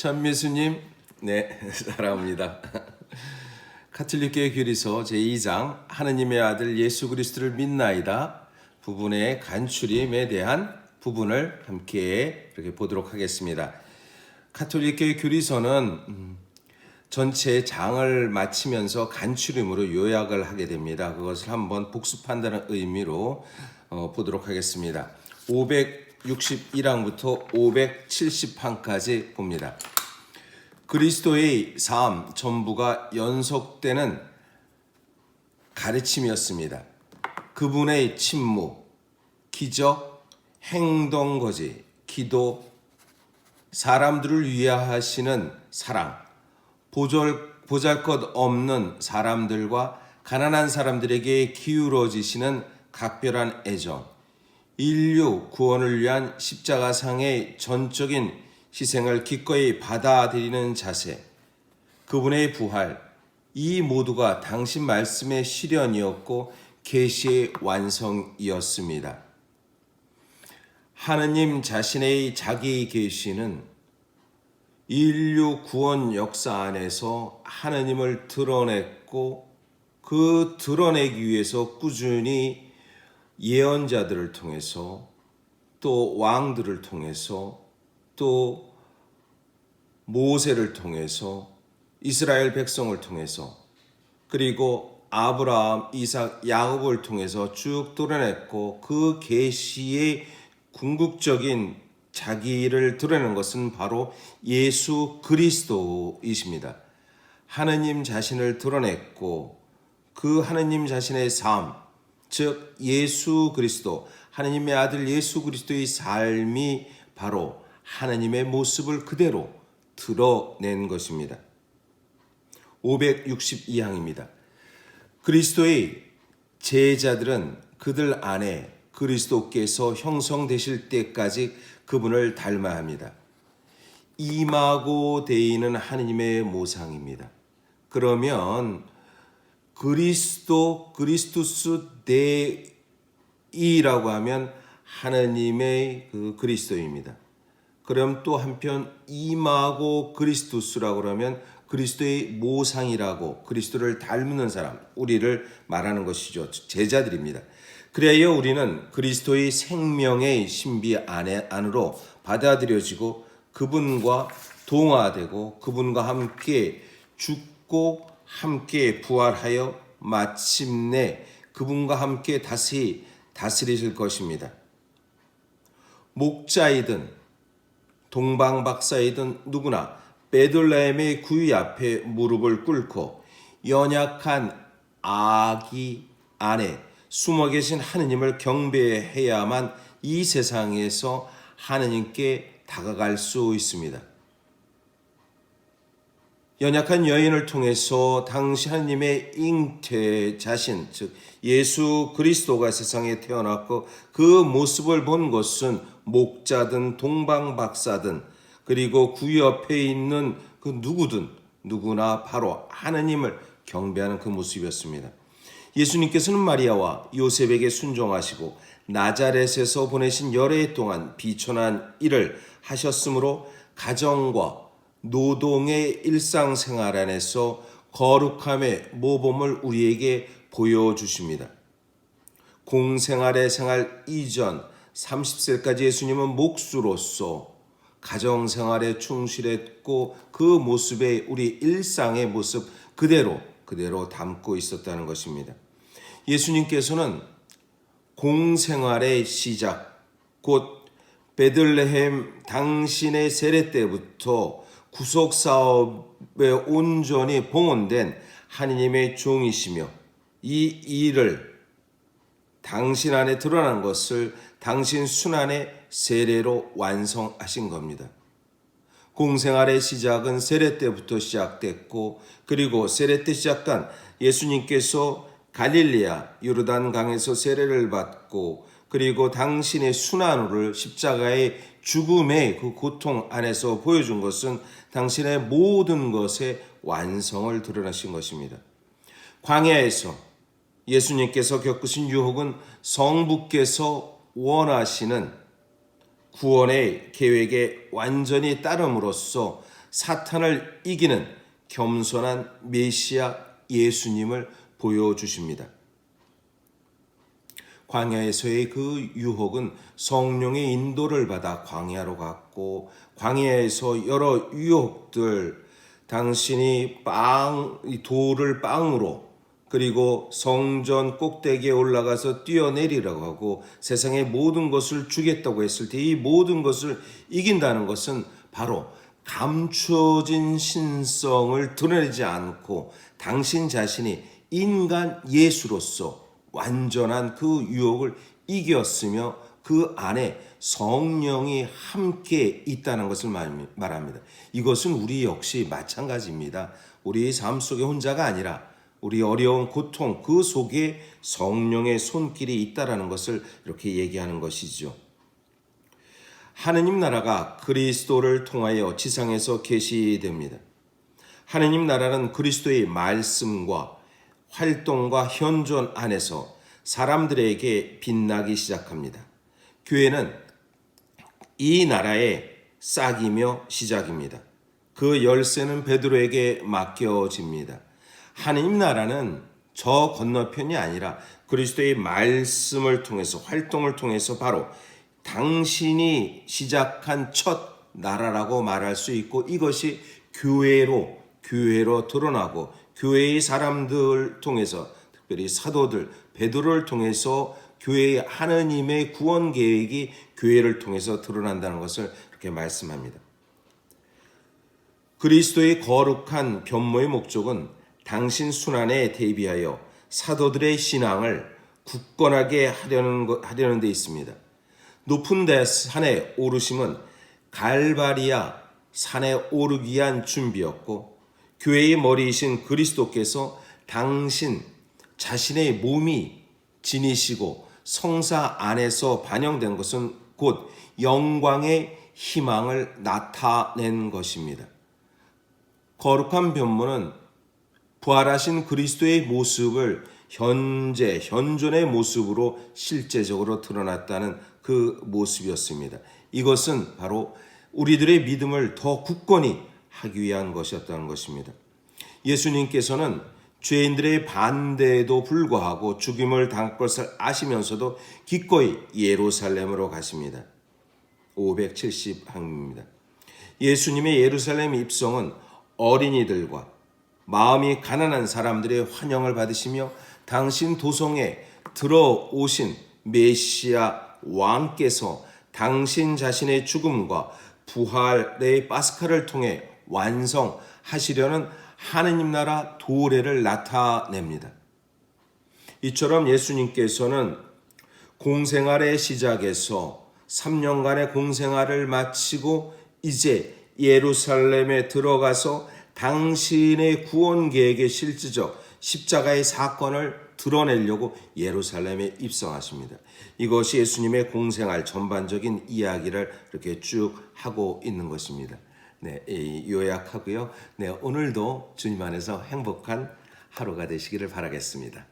천미수님, 네, 사랑합니다. 가톨릭교회 교리서 제2장 하느님의 아들 예수 그리스도를 믿나이다 부분의 간추림에 대한 부분을 함께 이렇게 보도록 하겠습니다. 가톨릭교회 교리서는 전체 장을 마치면서 간추림으로 요약을 하게 됩니다. 그것을 한번 복습한다는 의미로 보도록 하겠습니다. 561항부터 570항까지 봅니다. 그리스도의 삶 전부가 연속되는 가르침이었습니다. 그분의 침묵, 기적, 행동거지, 기도, 사람들을 위하시는 사랑, 보잘것없는 사람들과 가난한 사람들에게 기울어지시는 각별한 애정, 인류 구원을 위한 십자가상의 전적인 희생을 기꺼이 받아들이는 자세, 그분의 부활, 이 모두가 당신 말씀의 실현이었고 계시의 완성이었습니다. 하느님 자신의 자기 계시는 인류 구원 역사 안에서 하느님을 드러냈고 그 드러내기 위해서 꾸준히 예언자들을 통해서 또 왕들을 통해서 또 모세를 통해서 이스라엘 백성을 통해서 그리고 아브라함, 이삭, 야곱을 통해서 쭉 드러냈고 그 계시의 궁극적인 자기를 드러내는 것은 바로 예수 그리스도이십니다. 하느님 자신을 드러냈고 그 하느님 자신의 삶, 즉 예수 그리스도, 하느님의 아들 예수 그리스도의 삶이 바로 하느님의 모습을 그대로 드러낸 것입니다. 562항입니다. 그리스도의 제자들은 그들 안에 그리스도께서 형성되실 때까지 그분을 닮아야 합니다. 이마고 데이는 하느님의 모상입니다. 그러면 그리스도스 데이라고 하면 하느님의 그 그리스도입니다. 그럼 또 한편 이마고 그리스도스라고 하면 그리스도의 모상이라고 그리스도를 닮는 사람, 우리를 말하는 것이죠. 제자들입니다. 그래야 우리는 그리스도의 생명의 신비 안으로 받아들여지고 그분과 동화되고 그분과 함께 죽고 함께 부활하여 마침내 그분과 함께 다시 다스리실 것입니다. 목자이든 동방박사이든 누구나 베들레헴의 구유 앞에 무릎을 꿇고 연약한 아기 안에 숨어 계신 하느님을 경배해야만 이 세상에서 하느님께 다가갈 수 있습니다. 연약한 여인을 통해서 당시 하느님의 잉태 자신, 즉 예수 그리스도가 세상에 태어났고 그 모습을 본 것은 목자든 동방박사든 그리고 구유 옆에 있는 그 누구나 바로 하느님을 경배하는 그 모습이었습니다. 예수님께서는 마리아와 요셉에게 순종하시고 나자렛에서 보내신 열해 동안 비천한 일을 하셨으므로 가정과 노동의 일상생활 안에서 거룩함의 모범을 우리에게 보여주십니다. 공생활의 생활 이전 30세까지 예수님은 목수로서 가정생활에 충실했고 그 모습에 우리 일상의 모습 그대로 담고 있었다는 것입니다. 예수님께서는 공생활의 시작, 곧 베들레헴 당신의 세례 때부터 구속사업에 온전히 봉헌된 하느님의 종이시며 이 일을 당신 안에 드러난 것을 당신 순환의 세례로 완성하신 겁니다. 공생활의 시작은 세례 때부터 시작됐고 그리고 세례 때 시작한 예수님께서 갈릴리아 요르단 강에서 세례를 받고 그리고 당신의 순환을 십자가의 죽음의 그 고통 안에서 보여준 것은 당신의 모든 것의 완성을 드러내신 것입니다. 광야에서 예수님께서 겪으신 유혹은 성부께서 원하시는 구원의 계획에 완전히 따름으로써 사탄을 이기는 겸손한 메시아 예수님을 보여주십니다. 광야에서의 그 유혹은 성령의 인도를 받아 광야로 갔고, 광야에서 여러 유혹들, 당신이 돌을 빵으로, 그리고 성전 꼭대기에 올라가서 뛰어내리라고 하고 세상의 모든 것을 주겠다고 했을 때 이 모든 것을 이긴다는 것은 바로 감추어진 신성을 드러내지 않고 당신 자신이 인간 예수로서 완전한 그 유혹을 이겼으며 그 안에 성령이 함께 있다는 것을 말합니다. 이것은 우리 역시 마찬가지입니다. 우리 삶 속에 혼자가 아니라 우리 어려운 고통 그 속에 성령의 손길이 있다라는 것을 이렇게 얘기하는 것이죠. 하느님 나라가 그리스도를 통하여 지상에서 계시됩니다. 하느님 나라는 그리스도의 말씀과 활동과 현존 안에서 사람들에게 빛나기 시작합니다. 교회는 이 나라의 싹이며 시작입니다. 그 열쇠는 베드로에게 맡겨집니다. 하느님 나라는 저 건너편이 아니라 그리스도의 말씀을 통해서 활동을 통해서 바로 당신이 시작한 첫 나라라고 말할 수 있고, 이것이 교회로 드러나고 교회의 사람들 통해서, 특별히 사도들 베드로를 통해서 교회의 하느님의 구원 계획이 교회를 통해서 드러난다는 것을 이렇게 말씀합니다. 그리스도의 거룩한 변모의 목적은 당신 순환에 대비하여 사도들의 신앙을 굳건하게 하려는 데 있습니다. 높은 산에 오르심은 갈바리아 산에 오르기 위한 준비였고, 교회의 머리이신 그리스도께서 당신 자신의 몸이 지니시고 성사 안에서 반영된 것은 곧 영광의 희망을 나타낸 것입니다. 거룩한 변모는 부활하신 그리스도의 모습을 현존의 모습으로 실제적으로 드러났다는 그 모습이었습니다. 이것은 바로 우리들의 믿음을 더 굳건히 하기 위한 것이었다는 것입니다. 예수님께서는 죄인들의 반대에도 불구하고 죽임을 당할 것을 아시면서도 기꺼이 예루살렘으로 가십니다. 570항입니다. 예수님의 예루살렘 입성은 어린이들과 마음이 가난한 사람들의 환영을 받으시며 당신 도성에 들어오신 메시아 왕께서 당신 자신의 죽음과 부활의 파스카를 통해 완성하시려는 하느님 나라 도래를 나타냅니다. 이처럼 예수님께서는 공생활의 시작에서 3년간의 공생활을 마치고 이제 예루살렘에 들어가서 당신의 구원 계획의 실질적 십자가의 사건을 드러내려고 예루살렘에 입성하십니다. 이것이 예수님의 공생활 전반적인 이야기를 이렇게 쭉 하고 있는 것입니다. 네, 요약하고요. 네, 오늘도 주님 안에서 행복한 하루가 되시기를 바라겠습니다.